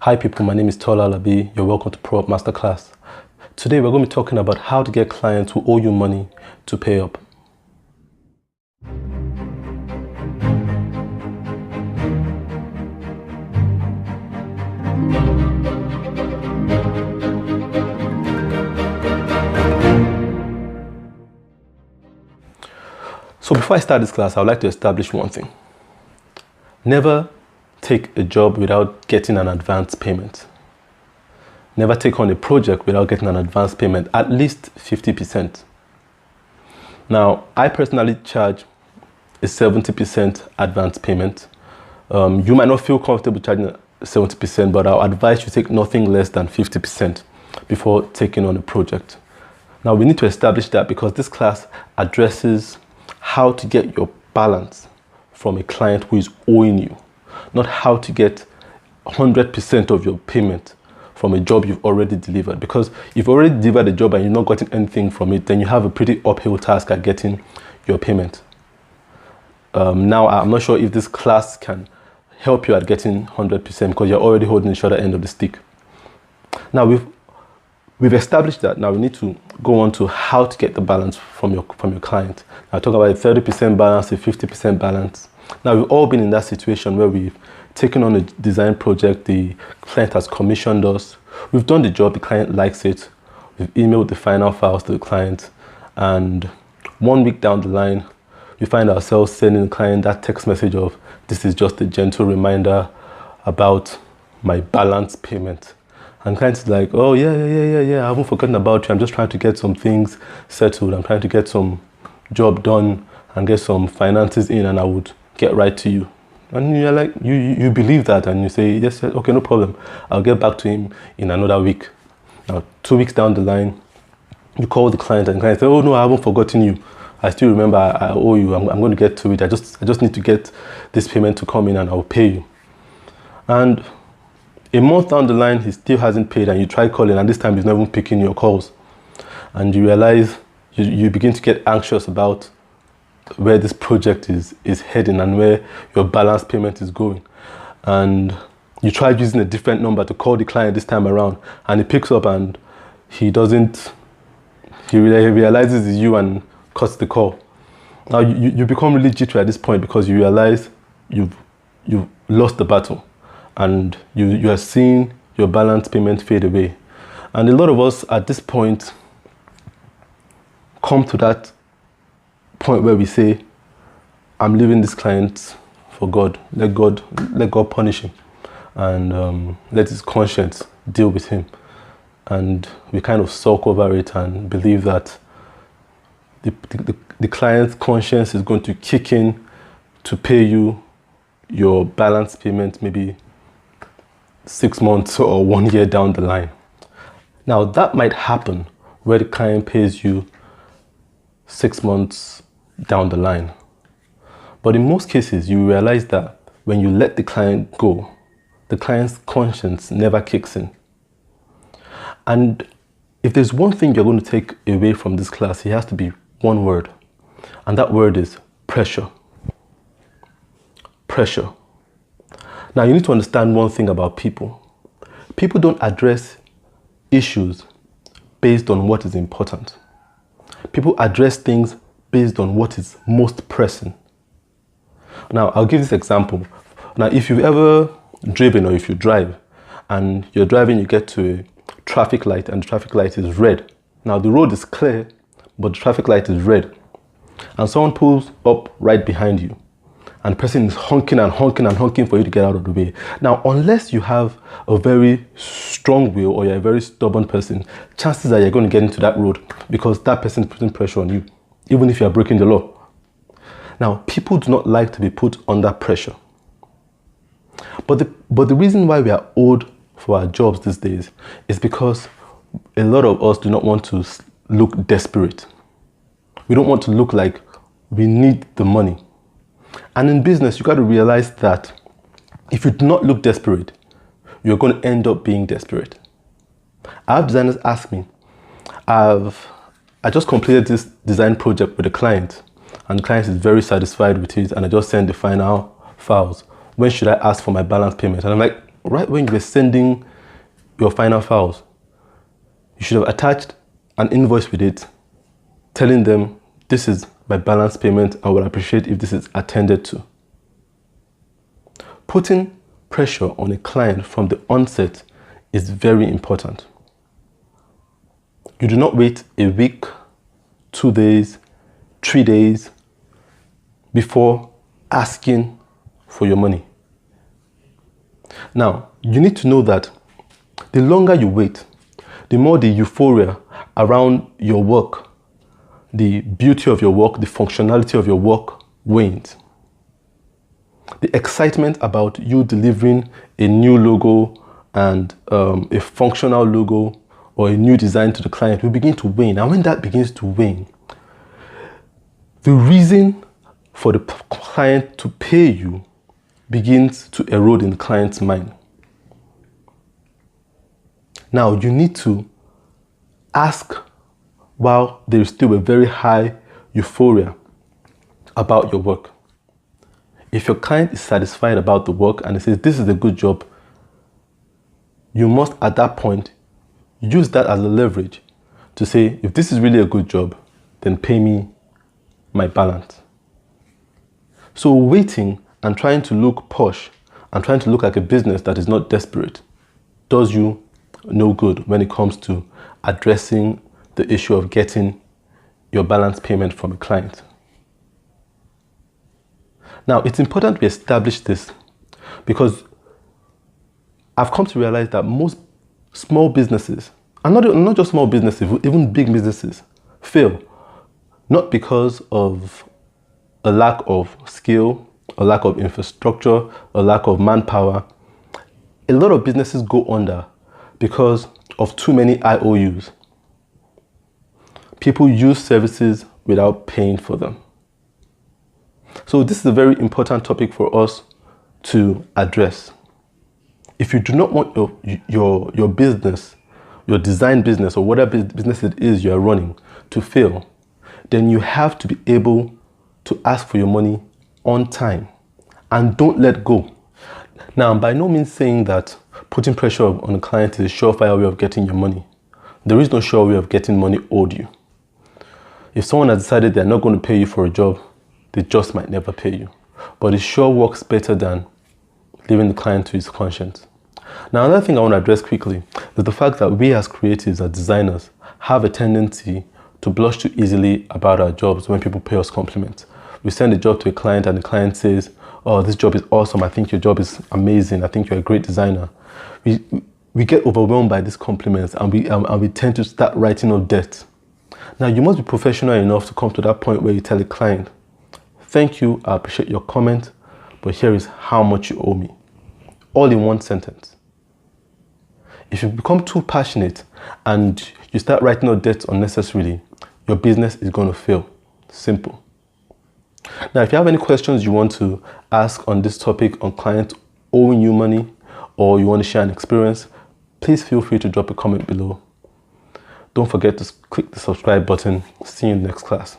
Hi people, my name is Tola Alabi. You're welcome to ProUp Masterclass. Today we're going to be talking about how to get clients who owe you money to pay up. So before I start this class, I would like to establish one thing. Never take a job without getting an advance payment. Never take on a project without getting an advance payment, at least 50%. Now, I personally charge a 70% advance payment. You might not feel comfortable charging 70%, but I'll advise you take nothing less than 50% before taking on a project. Now, we need to establish that because this class addresses how to get your balance from a client who is owing you, not how to get 100% of your payment from a job you've already delivered. Because if you've already delivered a job and you're not getting anything from it, then you have a pretty uphill task at getting your payment. Now, I'm not sure if this class can help you at getting 100% because you're already holding the shorter end of the stick. Now, we've established that. Now we need to go on to how to get the balance from your client. Now, talk about a 30% balance, a 50% balance. Now, we've all been in that situation where we've taken on a design project, the client has commissioned us, we've done the job, the client likes it, we've emailed the final files to the client, and 1 week down the line, we find ourselves sending the client that text message of, this is just a gentle reminder about my balance payment. And the client is like, oh yeah, I haven't forgotten about you, I'm just trying to get some things settled, I'm trying to get some job done and get some finances in, and I would get right to you. And you're like, you believe that, and you say, yes, okay, no problem, I'll get back to him in another week. Now, 2 weeks down the line, you call the client, and the client says, oh no, I haven't forgotten you, I still remember, I owe you, I'm going to get to it, I just need to get this payment to come in and I'll pay you. And a month down the line, he still hasn't paid, and you try calling, and this time he's not even picking your calls. And you realize, you begin to get anxious about where this project is heading and where your balance payment is going. And you try using a different number to call the client this time around, and he picks up and he realizes it's you and cuts the call. Now you become really jittery at this point because you realize you've lost the battle, and you are seeing your balance payment fade away. And a lot of us at this point come to that point where we say, I'm leaving this client for God. Let God punish him, and let his conscience deal with him. And we kind of sulk over it and believe that the client's conscience is going to kick in to pay you your balance payment maybe 6 months or 1 year down the line. Now, that might happen where the client pays you 6 months down the line. But in most cases, you realize that when you let the client go, the client's conscience never kicks in. And if there's one thing you're going to take away from this class, it has to be one word. And that word is pressure. Pressure. Now, you need to understand one thing about people. People don't address issues based on what is important. People address things based on what is most pressing. Now, I'll give this example. Now, if you've ever driven, or if you drive and you're driving, you get to a traffic light and the traffic light is red. Now, the road is clear, but the traffic light is red. And someone pulls up right behind you, and the person is honking and honking and honking for you to get out of the way. Now, unless you have a very strong will or you're a very stubborn person, chances are you're going to get into that road because that person is putting pressure on you, even if you're breaking the law. Now, people do not like to be put under pressure. But the reason why we are owed for our jobs these days is because a lot of us do not want to look desperate. We don't want to look like we need the money. And in business, you got to realize that if you do not look desperate, you're going to end up being desperate. I have designers ask me, I just completed this design project with a client, and the client is very satisfied with it, and I just sent the final files. When should I ask for my balance payment? And I'm like, right when you were sending your final files, you should have attached an invoice with it, telling them, this is my balance payment. I would appreciate if this is attended to. Putting pressure on a client from the onset is very important. You do not wait a week, 2 days, 3 days before asking for your money. Now, you need to know that the longer you wait, the more the euphoria around your work, the beauty of your work, the functionality of your work wanes. The excitement about you delivering a new logo and a functional logo or a new design to the client will begin to wane. And when that begins to wane, the reason for the client to pay you begins to erode in the client's mind. Now, you need to ask while there is still a very high euphoria about your work. If your client is satisfied about the work and he says, this is a good job, you must at that point use that as a leverage to say, if this is really a good job, then pay me my balance. So waiting and trying to look posh and trying to look like a business that is not desperate does you no good when it comes to addressing the issue of getting your balance payment from a client. Now, it's important we establish this because I've come to realize that most small businesses, and not just small businesses, even big businesses, fail not because of a lack of skill, a lack of infrastructure, a lack of manpower. A lot of businesses go under because of too many IOUs. People use services without paying for them. So this is a very important topic for us to address. If you do not want your business, your design business, or whatever business it is you are running to fail, then you have to be able to ask for your money on time and don't let go. Now, I'm by no means saying that putting pressure on a client is a surefire way of getting your money. There is no sure way of getting money owed you. If someone has decided they're not going to pay you for a job, they just might never pay you. But it sure works better than leaving the client to his conscience. Now, another thing I want to address quickly is the fact that we as creatives, as designers, have a tendency to blush too easily about our jobs when people pay us compliments. We send a job to a client and the client says, oh, this job is awesome. I think your job is amazing. I think you're a great designer. We get overwhelmed by these compliments and we tend to start writing off debt. Now, you must be professional enough to come to that point where you tell a client, thank you, I appreciate your comment, but here is how much you owe me. All in one sentence. If you become too passionate and you start writing out debts unnecessarily, your business is going to fail. Simple. Now, if you have any questions you want to ask on this topic on clients owing you money, or you want to share an experience, please feel free to drop a comment below. Don't forget to click the subscribe button. See you in the next class.